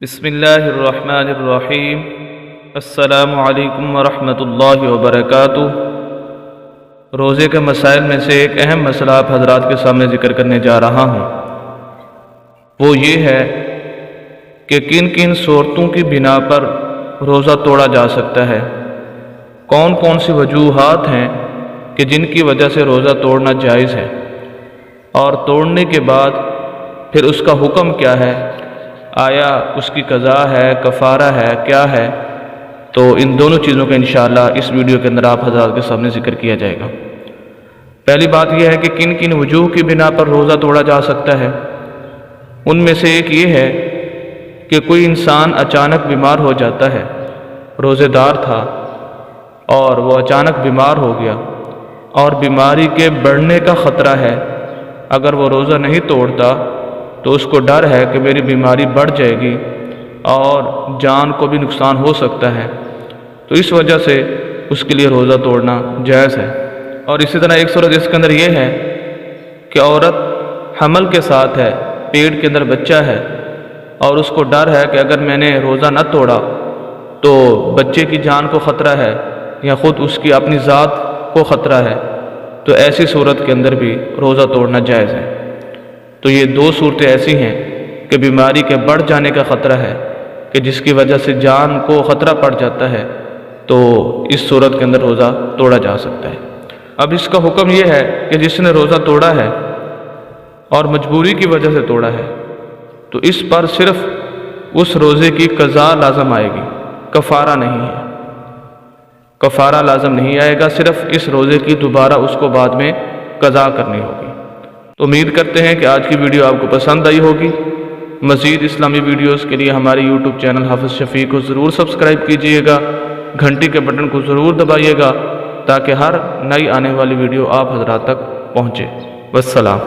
بسم اللہ الرحمن الرحیم۔ السلام علیکم ورحمۃ اللہ وبرکاتہ۔ روزے کے مسائل میں سے ایک اہم مسئلہ آپ حضرات کے سامنے ذکر کرنے جا رہا ہوں، وہ یہ ہے کہ کن کن صورتوں کی بنا پر روزہ توڑا جا سکتا ہے، کون کون سی وجوہات ہیں کہ جن کی وجہ سے روزہ توڑنا جائز ہے، اور توڑنے کے بعد پھر اس کا حکم کیا ہے، آیا اس کی قضا ہے، کفارہ ہے، کیا ہے۔ تو ان دونوں چیزوں کا انشاءاللہ اس ویڈیو کے اندر آپ حضرات کے سامنے ذکر کیا جائے گا۔ پہلی بات یہ ہے کہ کن کن وجوہ کی بنا پر روزہ توڑا جا سکتا ہے۔ ان میں سے ایک یہ ہے کہ کوئی انسان اچانک بیمار ہو جاتا ہے، روزے دار تھا اور وہ اچانک بیمار ہو گیا اور بیماری کے بڑھنے کا خطرہ ہے، اگر وہ روزہ نہیں توڑتا تو اس کو ڈر ہے کہ میری بیماری بڑھ جائے گی اور جان کو بھی نقصان ہو سکتا ہے، تو اس وجہ سے اس کے لیے روزہ توڑنا جائز ہے۔ اور اسی طرح ایک صورت اس کے اندر یہ ہے کہ عورت حمل کے ساتھ ہے، پیٹ کے اندر بچہ ہے اور اس کو ڈر ہے کہ اگر میں نے روزہ نہ توڑا تو بچے کی جان کو خطرہ ہے یا خود اس کی اپنی ذات کو خطرہ ہے، تو ایسی صورت کے اندر بھی روزہ توڑنا جائز ہے۔ تو یہ دو صورتیں ایسی ہیں کہ بیماری کے بڑھ جانے کا خطرہ ہے کہ جس کی وجہ سے جان کو خطرہ پڑ جاتا ہے، تو اس صورت کے اندر روزہ توڑا جا سکتا ہے۔ اب اس کا حکم یہ ہے کہ جس نے روزہ توڑا ہے اور مجبوری کی وجہ سے توڑا ہے تو اس پر صرف اس روزے کی قضا لازم آئے گی، کفارہ نہیں ہے، کفارہ لازم نہیں آئے گا، صرف اس روزے کی دوبارہ اس کو بعد میں قضا کرنی ہوگی۔ تو امید کرتے ہیں کہ آج کی ویڈیو آپ کو پسند آئی ہوگی۔ مزید اسلامی ویڈیوز کے لیے ہمارے یوٹیوب چینل حافظ شفیع کو ضرور سبسکرائب کیجئے گا، گھنٹی کے بٹن کو ضرور دبائیے گا تاکہ ہر نئی آنے والی ویڈیو آپ حضرات تک پہنچے۔ والسلام۔